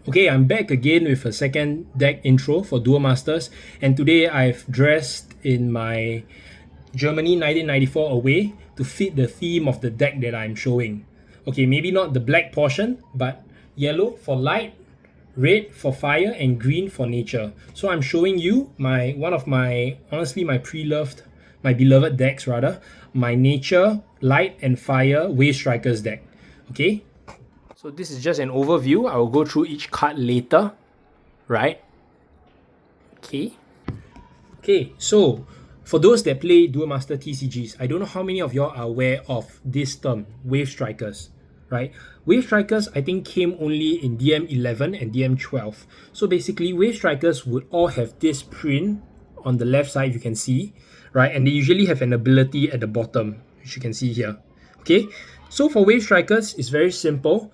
Okay, I'm back again with a second deck intro for Duel Masters, and today I've dressed in my Germany 1994 away to fit the theme of the deck that I'm showing. Okay, maybe not the black portion, but yellow for light, red for fire, and green for nature. So I'm showing you one of my my beloved decks rather, my nature, light, and fire Wave Strikers deck. Okay, so this is just an overview. I will go through each card later, right? Okay, so for those that play Duel Master TCGs, I don't know how many of y'all are aware of this term, Wave Strikers, right? Wave Strikers, I think, came only in DM11 and DM12. So basically, Wave Strikers would all have this print on the left side, you can see, right? And they usually have an ability at the bottom, which you can see here. Okay, so for Wave Strikers, it's very simple.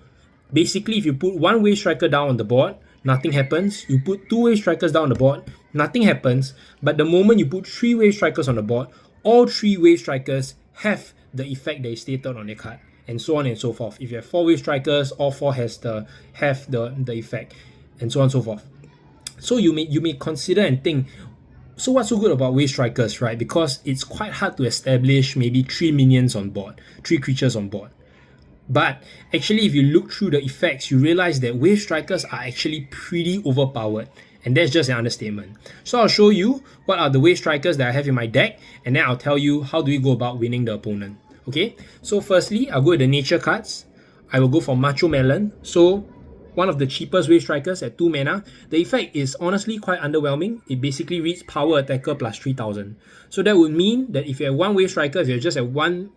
Basically, if you put one Wave Striker down on the board, nothing happens. You put two Wave Strikers down on the board, nothing happens. But the moment you put three Wave Strikers on the board, all three Wave Strikers have the effect that is stated on their card, and so on and so forth. If you have four Wave Strikers, all four have the effect, and so on and so forth. So you may consider and think, so what's so good about Wave Strikers, right? Because it's quite hard to establish maybe three minions on board, three creatures on board. But actually, if you look through the effects, you realize that Wave Strikers are actually pretty overpowered. And that's just an understatement. So I'll show you what are the Wave Strikers that I have in my deck, and then I'll tell you how do we go about winning the opponent. Okay, so firstly, I'll go with the nature cards. I will go for Macho Melon. So one of the cheapest Wave Strikers at 2 mana. The effect is honestly quite underwhelming. It basically reads Power Attacker plus 3000. So that would mean that if you have one Wave Striker, if you just have one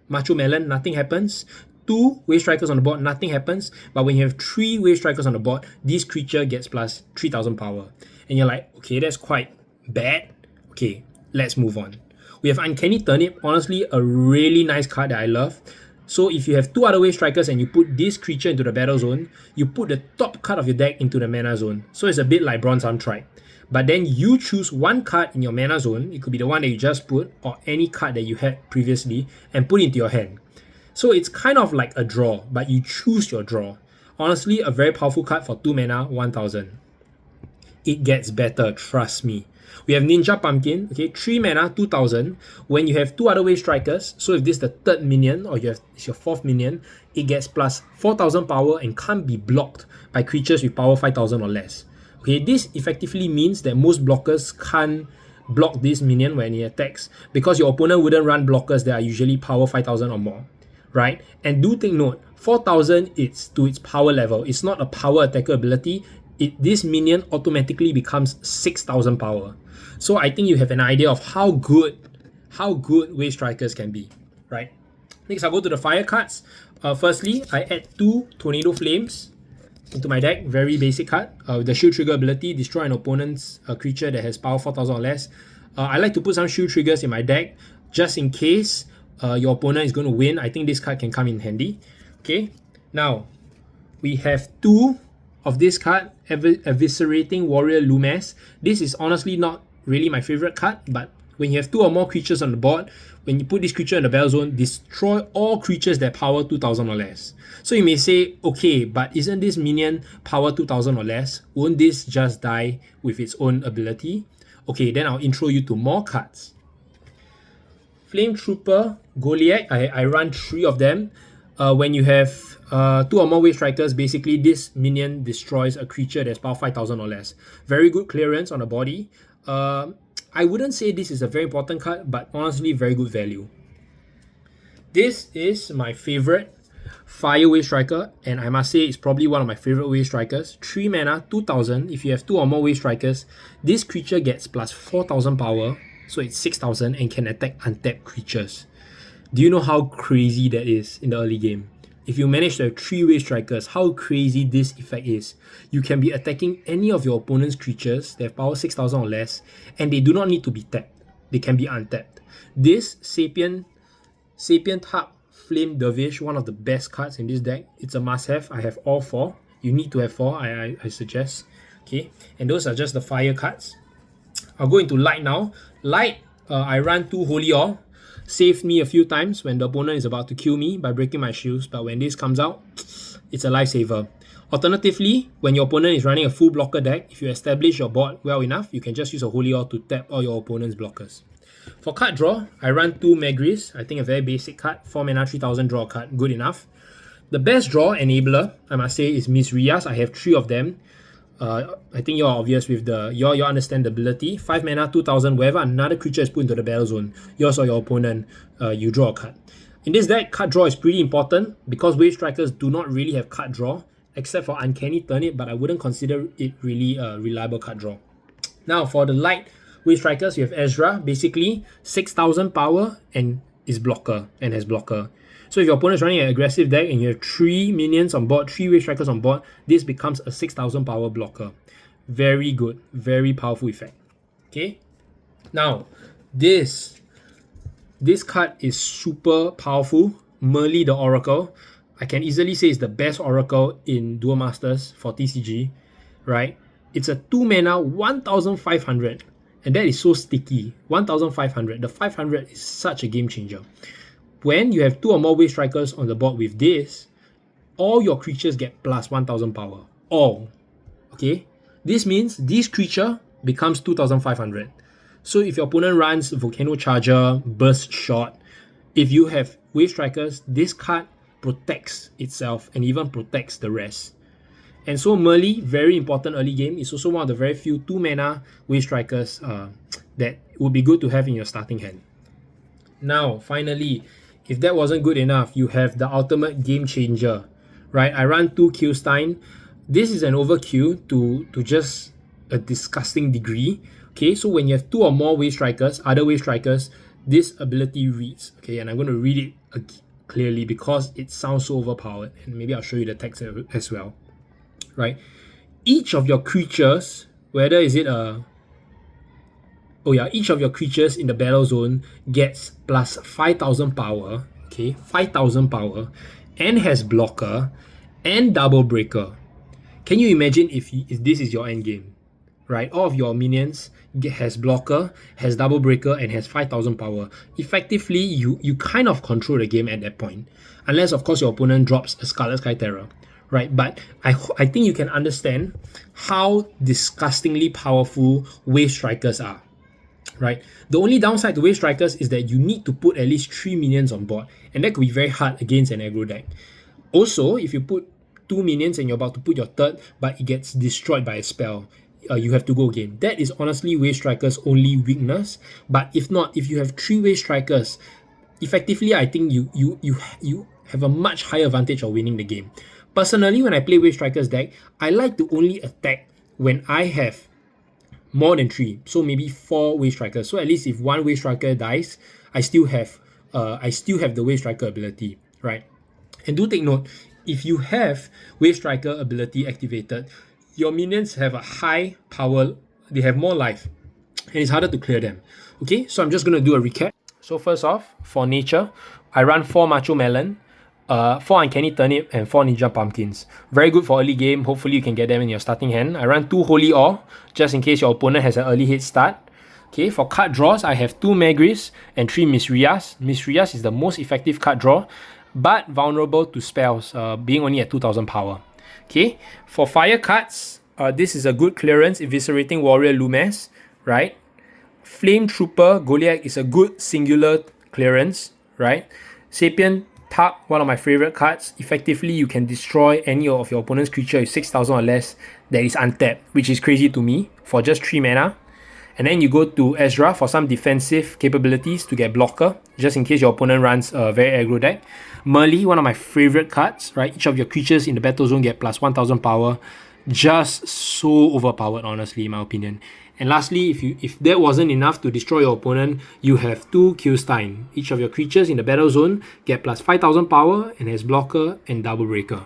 Macho Melon, nothing happens. Two Wave Strikers on the board, nothing happens. But when you have three Wave Strikers on the board, this creature gets plus 3000 power. And you're like, okay, that's quite bad. Okay, let's move on. We have Uncanny Turnip, honestly a really nice card that I love. So if you have two other Wave Strikers and you put this creature into the battle zone, you put the top card of your deck into the mana zone. So it's a bit like Bronze Arm Tribe. But then you choose one card in your mana zone, it could be the one that you just put, or any card that you had previously, and put it into your hand. So it's kind of like a draw, but you choose your draw. Honestly, a very powerful card for 2 mana, 1000. It gets better, trust me. We have Ninja Pumpkin, okay, 3 mana, 2000. When you have two other Wave Strikers, so if this is the third minion, or it's your fourth minion, it gets plus 4000 power and can't be blocked by creatures with power 5000 or less. Okay, this effectively means that most blockers can't block this minion when it attacks, because your opponent wouldn't run blockers that are usually power 5000 or more. Right? And do take note, 4000 is to its power level. It's not a power attacker ability. This minion automatically becomes 6000 power. So I think you have an idea of how good Wave Strikers can be, right? Next, I'll go to the fire cards. Firstly, I add two Tornado Flames into my deck. Very basic card. With the Shield Trigger ability, destroy an opponent's creature that has power 4000 or less. I like to put some Shield Triggers in my deck just in case your opponent is going to win. I think this card can come in handy. Okay, now we have two of this card, Eviscerating Warrior Loomis. This is honestly not really my favorite card, but when you have two or more creatures on the board, when you put this creature in the battle zone, destroy all creatures that power 2000 or less. So you may say, okay, but isn't this minion power 2000 or less? Won't this just die with its own ability? Okay, then I'll intro you to more cards. Flame Trooper, Goliath, I run 3 of them. When you have 2 or more Wave Strikers, basically this minion destroys a creature that's power 5000 or less. Very good clearance on the body. I wouldn't say this is a very important card, but honestly very good value. This is my favorite Fire Wave Striker, and I must say it's probably one of my favorite Wave Strikers. 3 mana, 2000. If you have 2 or more Wave Strikers, this creature gets plus 4000 power. So it's 6000 and can attack untapped creatures. Do you know how crazy that is in the early game? If you manage to have 3 Wave Strikers, how crazy this effect is. You can be attacking any of your opponent's creatures that have power 6000 or less, and they do not need to be tapped. They can be untapped. This Sapient Hub Flame Dervish, one of the best cards in this deck. It's a must-have. I have all 4. You need to have 4, I suggest. Okay, and those are just the fire cards. I'll go into light now. Light, I run 2 Holy Awe. Saved me a few times when the opponent is about to kill me by breaking my shields, but when this comes out, it's a lifesaver. Alternatively, when your opponent is running a full blocker deck, if you establish your board well enough, you can just use a Holy Orb to tap all your opponent's blockers. For card draw, I run 2 Megris. I think a very basic card. 4 mana, 3000 draw card. Good enough. The best draw enabler, I must say, is Miss Rias. I have 3 of them. I think you're obvious with the your understandability. 5 mana, 2000, wherever another creature is put into the battle zone, yours or your opponent, you draw a card. In this deck, card draw is pretty important because Wave Strikers do not really have card draw, except for Uncanny Turnip, but I wouldn't consider it really a reliable card draw. Now, for the light Wave Strikers, you have Ezra, basically 6000 power and is blocker and has blocker. So if your opponent is running an aggressive deck and you have 3 minions on board, 3 Wave Strikers on board, this becomes a 6000 power blocker. Very good, very powerful effect. Okay, now this card is super powerful. Merly the Oracle. I can easily say it's the best Oracle in Duel Masters for TCG, right? It's a 2 mana 1500, and that is so sticky. 1500. The 500 is such a game changer. When you have 2 or more Wave Strikers on the board with this, all your creatures get plus 1000 power. All. Okay? This means this creature becomes 2500. So if your opponent runs Volcano Charger, Burst Shot, if you have Wave Strikers, this card protects itself and even protects the rest. And so Merly, very important early game, is also one of the very few 2 mana Wave Strikers that would be good to have in your starting hand. Now, finally, if that wasn't good enough, you have the ultimate game changer, right? I run 2 Killstein. This is an overkill to just a disgusting degree. Okay, so when you have 2 or more Wave Strikers, other Wave Strikers, this ability reads, okay, and I'm going to read it clearly because it sounds so overpowered, and maybe I'll show you the text as well, right? Each of your creatures, whether is it each of your creatures in the battle zone gets plus 5000 power, okay, 5000 power, and has blocker and double breaker. Can you imagine if this is your end game, right? All of your minions has blocker, has double breaker, and has 5000 power. Effectively, you kind of control the game at that point, unless of course your opponent drops a Scarlet Sky Terror, right? But I think you can understand how disgustingly powerful Wave Strikers are, right? The only downside to Wave Strikers is that you need to put at least 3 minions on board, and that could be very hard against an aggro deck. Also, if you put 2 minions and you're about to put your third, but it gets destroyed by a spell, you have to go again. That is honestly Wave Strikers' only weakness. But if not, if you have 3 Wave Strikers, effectively I think you have a much higher advantage of winning the game. Personally, when I play Wave Strikers deck, I like to only attack when I have more than 3, so maybe 4 Wave Strikers. So at least if 1 Wave Striker dies, I still have the Wave Striker ability, right? And do take note, if you have Wave Striker ability activated, your minions have a high power, they have more life, and it's harder to clear them. Okay, so I'm just going to do a recap. So first off, for nature, I run 4 Macho Melon, 4 Uncanny Turnip, and 4 Ninja Pumpkins. Very good for early game. Hopefully you can get them in your starting hand. I run 2 Holy Orb, just in case your opponent has an early head start. Okay, for card draws, I have 2 Megris and 3 Miss Rias. Miss Rias is the most effective card draw, but vulnerable to spells, being only at 2000 power. Okay, for fire cards, this is a good clearance. Eviscerating Warrior Loomis, right? Flame Trooper Goliath is a good singular clearance, right? Sapient Tug, one of my favorite cards. Effectively, you can destroy any of your opponent's creature with 6000 or less that is untapped, which is crazy to me, for just 3 mana. And then you go to Ezra for some defensive capabilities to get blocker, just in case your opponent runs a very aggro deck. Merly, one of my favorite cards, right? Each of your creatures in the battle zone get plus 1000 power. Just so overpowered, honestly, in my opinion. And lastly, if that wasn't enough to destroy your opponent, you have 2 Killstein. Each of your creatures in the battle zone get plus 5000 power and has blocker and double breaker.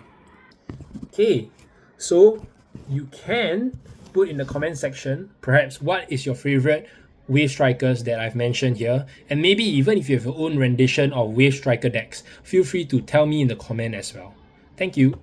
Okay, so you can put in the comment section perhaps what is your favorite Wave Strikers that I've mentioned here, and maybe even if you have your own rendition of Wave Striker decks, feel free to tell me in the comment as well. Thank you.